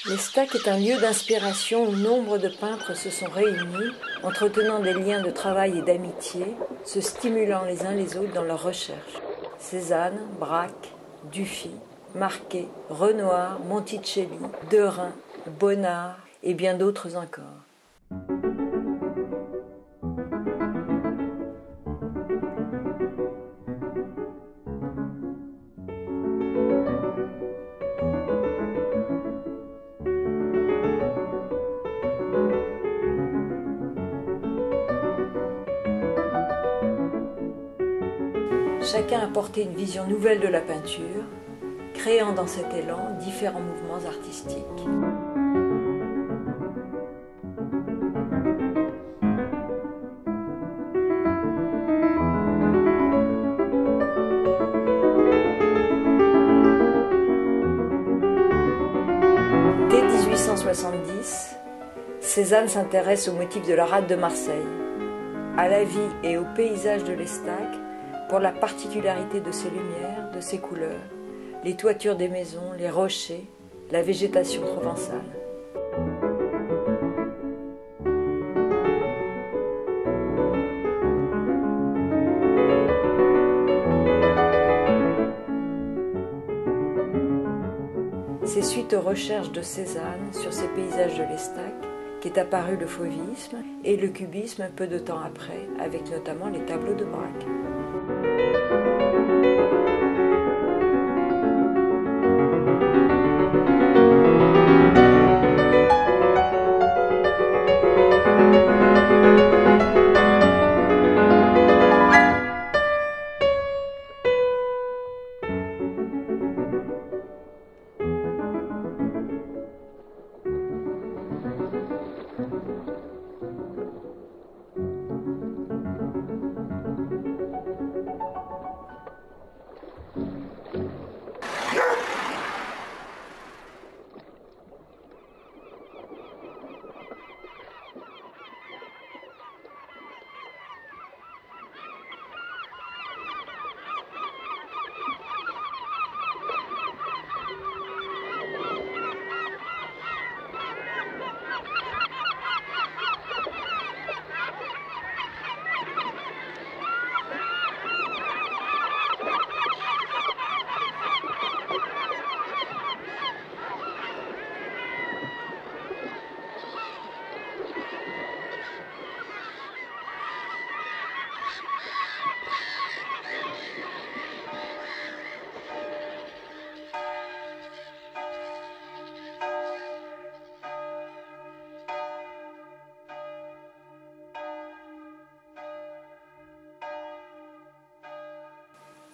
L'Estac est un lieu d'inspiration où nombre de peintres se sont réunis, entretenant des liens de travail et d'amitié, se stimulant les uns les autres dans leurs recherches. Cézanne, Braque, Dufy, Marquet, Renoir, Monticelli, Derain, Bonnard et bien d'autres encore. Chacun a porté une vision nouvelle de la peinture, créant dans cet élan différents mouvements artistiques. Dès 1870, Cézanne s'intéresse aux motifs de la rade de Marseille, à la vie et au paysage de l'Estac, pour la particularité de ses lumières, de ses couleurs, les toitures des maisons, les rochers, la végétation provençale. C'est suite aux recherches de Cézanne sur ces paysages de l'Estac qu'est apparu le fauvisme et le cubisme peu de temps après, avec notamment les tableaux de Braque.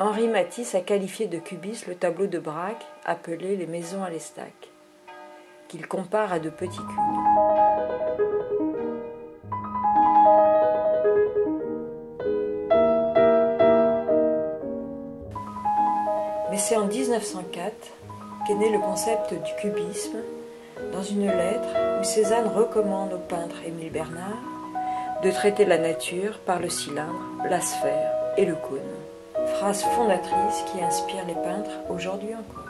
Henri Matisse a qualifié de cubisme le tableau de Braque, appelé Les Maisons à l'Estac, qu'il compare à de petits cubes. Mais c'est en 1904 qu'est né le concept du cubisme, dans une lettre où Cézanne recommande au peintre Émile Bernard de traiter la nature par le cylindre, la sphère et le cône. Phrase fondatrice qui inspire les peintres aujourd'hui encore.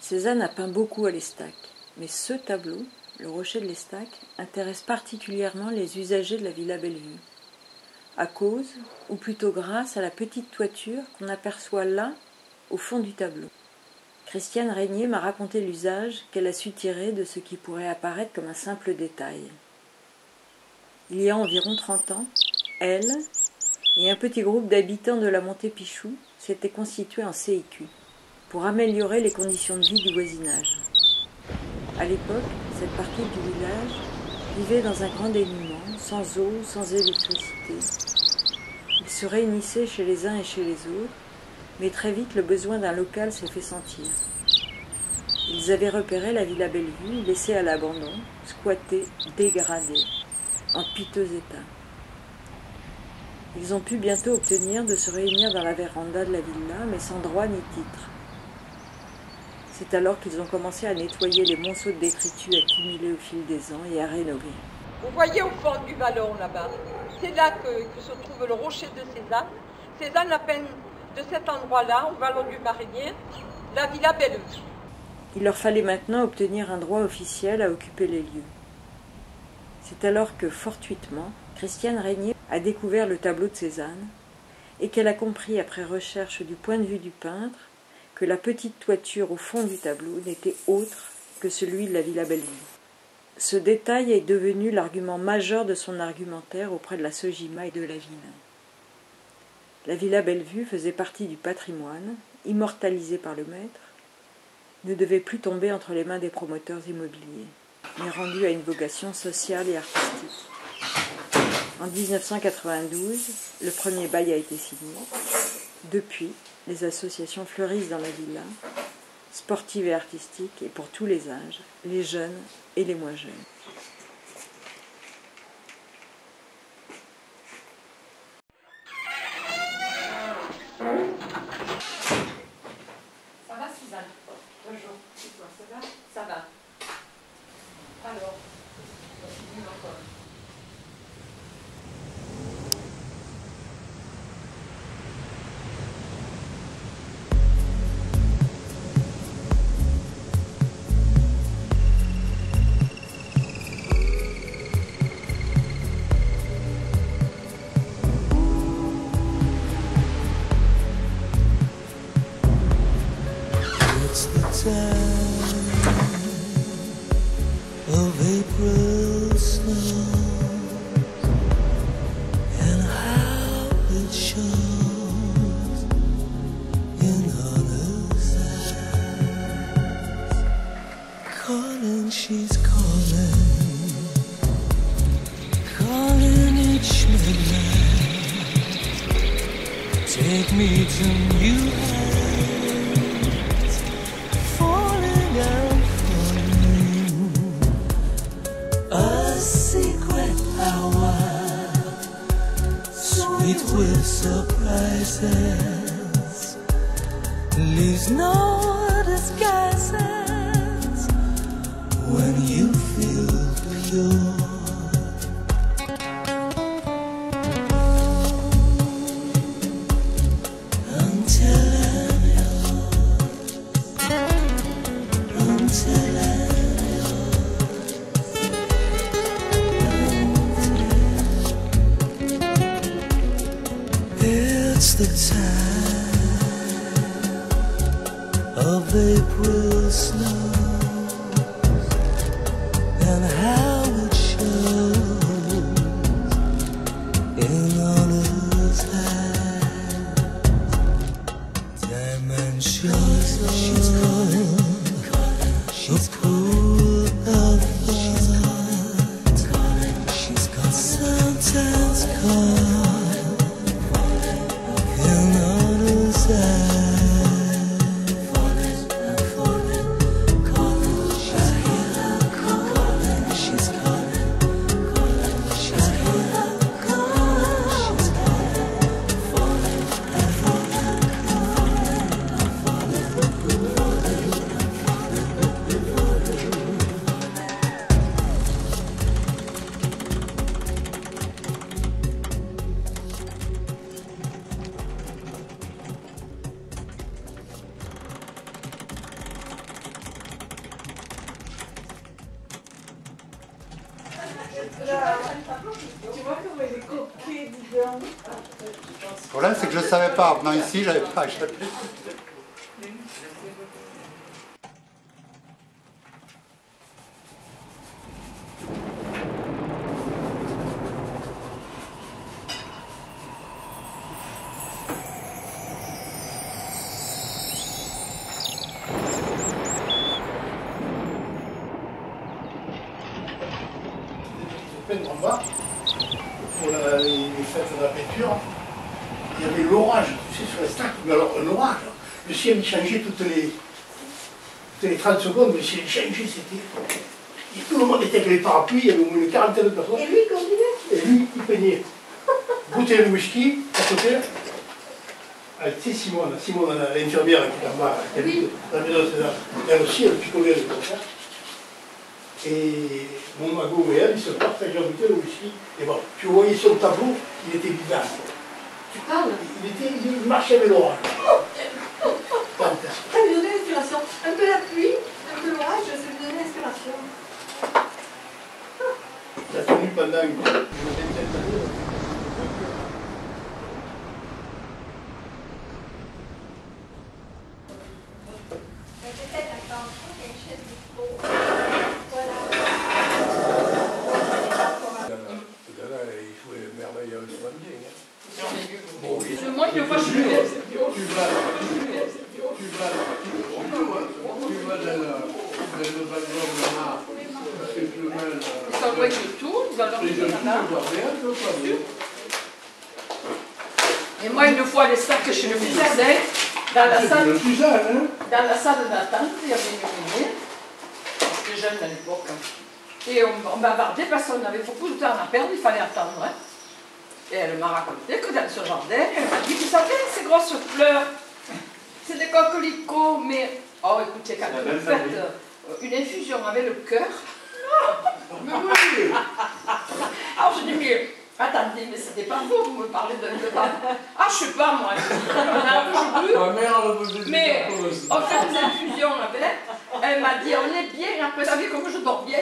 Cézanne a peint beaucoup à l'Estac, mais ce tableau, le rocher de l'Estac, intéresse particulièrement les usagers de la Villa Bellevue, à cause, ou plutôt grâce à la petite toiture qu'on aperçoit là, au fond du tableau. Christiane Régnier m'a raconté l'usage qu'elle a su tirer de ce qui pourrait apparaître comme un simple détail. Il y a environ 30 ans, elle et un petit groupe d'habitants de la montée Pichou s'étaient constitués en CIQ pour améliorer les conditions de vie du voisinage. À l'époque, cette partie du village vivait dans un grand dénuement, sans eau, sans électricité. Ils se réunissaient chez les uns et chez les autres, mais très vite le besoin d'un local s'est fait sentir. Ils avaient repéré la Villa Bellevue, laissée à l'abandon, squattée, dégradée, en piteux état. Ils ont pu bientôt obtenir de se réunir dans la véranda de la villa, mais sans droit ni titre. C'est alors qu'ils ont commencé à nettoyer les monceaux de détritus accumulés au fil des ans et à rénover. Vous voyez au fond du vallon là-bas, c'est là que se trouve le rocher de Cézanne. Cézanne a peint de cet endroit-là, au vallon du Marinier, la Villa Bellevue. Il leur fallait maintenant obtenir un droit officiel à occuper les lieux. C'est alors que, fortuitement, Christiane Régnier a découvert le tableau de Cézanne et qu'elle a compris, après recherche du point de vue du peintre, que la petite toiture au fond du tableau n'était autre que celui de la Villa Bellevue. Ce détail est devenu l'argument majeur de son argumentaire auprès de la Sogima et de la ville. La Villa Bellevue faisait partie du patrimoine, immortalisé par le maître, ne devait plus tomber entre les mains des promoteurs immobiliers, mais rendue à une vocation sociale et artistique. En 1992, le premier bail a été signé. Depuis, les associations fleurissent dans la villa, sportives et artistiques, et pour tous les âges, les jeunes et les moins jeunes. Ça va, Suzanne? Bonjour. Ça va? Ça va. Alors, continue encore. Of April snow, and how it shows in others' eyes. Calling, she's calling each midnight. Take me to new heights, falling out. A secret hour, sweet with surprises, leaves no disguises when you feel pure. Until I'm yours, until I'm It's the time of April snow, and how it shows in others' eyes. Dimensions she's calling, a pool of thought. She's got sometimes caught. Le problème, c'est que je ne savais pas. En venant ici, je n'avais pas échappé. En bas, pour les fêtes de la peinture, il y avait l'orage, tu sais, sur les stacks, mais alors un orage. Le ciel il changeait toutes les 30 secondes, le ciel changeait, c'était. Et tout le monde était avec les parapluies, il y avait au moins une quarantaine de personnes. Et lui, il continuait. Et lui, il peignait. Bouteille de whisky, à côté. Ah, tu sais, Simone, l'infirmière qui est en bas, Oui. La maison de César, elle aussi, elle picolait le concert. Et mon magot et elle, ils se partageaient la bouteille de whisky. Et bon, tu voyais sur le tableau, il était bizarre. Tu parles. Il marchait avec l'orage. Ça lui donnait l'inspiration. Un peu la pluie, un peu l'orage, ça lui donnait l'inspiration. Ça a tenu pendant une vingtaine d'années. Moi, je ne vois plus. Ça doit être tout, vous allez et moi, une fois, les sacs chez le musicien, dans la salle d'attente, il y avait une lumière. J'étais jeune à l'époque. Et on bavardait parce qu'on avait beaucoup de temps à perdre, il fallait attendre. Hein. Et elle m'a raconté que dans ce jardin, elle m'a dit, vous savez, ces grosses fleurs, c'est des coquelicots, mais... Oh, écoutez, quand vous faites une infusion avec le cœur... Alors je dis, mais attendez, mais c'était pas vous me parlez de Ah, je sais pas, moi. Mais on fait une infusion avec, elle m'a dit, on est bien, après, vous savez comment je dors bien.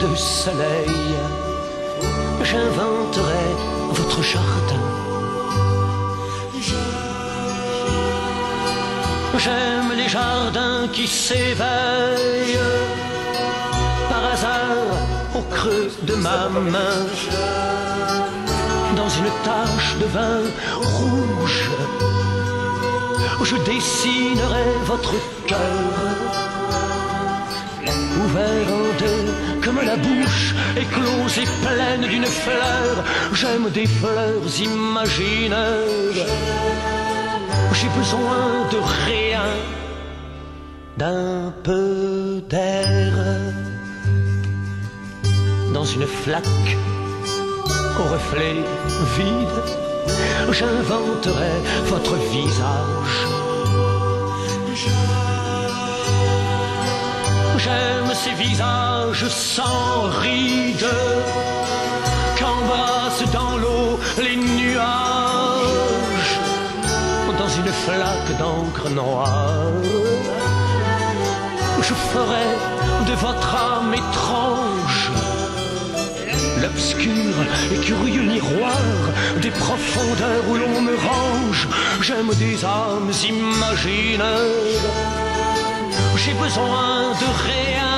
de soleil, j'inventerai votre jardin. J'aime les jardins qui s'éveillent par hasard au creux de ma main, dans une tache de vin rouge. Je dessinerai votre cœur, ouvert en deux comme la bouche éclose et pleine d'une fleur. J'aime des fleurs imaginaires. J'ai besoin de rien, d'un peu d'air. Dans une flaque au reflet vide, j'inventerai votre visage. J'aime ces visages sans rides qu'embrassent dans l'eau les nuages. Dans une flaque d'encre noire, je ferai de votre âme étrange l'obscur et curieux miroir des profondeurs où l'on me range. J'aime des âmes imaginaires. J'ai besoin de rien,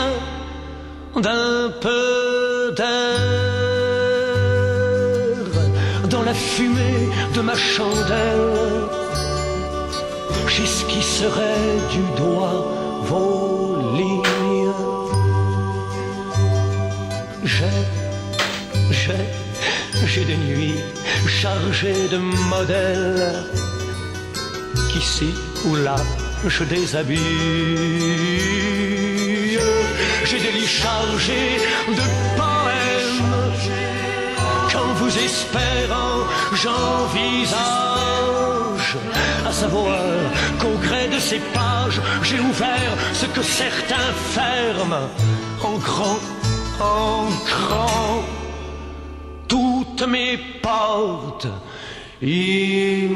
d'un peu d'air dans la fumée de ma chandelle. j'esquisserai du doigt vos lignes. J'ai des nuits chargées de modèles qu'ici ou là je déshabille. J'ai des lits chargés de poèmes qu'en vous espérant j'envisage, à savoir qu'au gré de ces pages j'ai ouvert ce que certains ferment en grand, toutes mes portes imaginaires.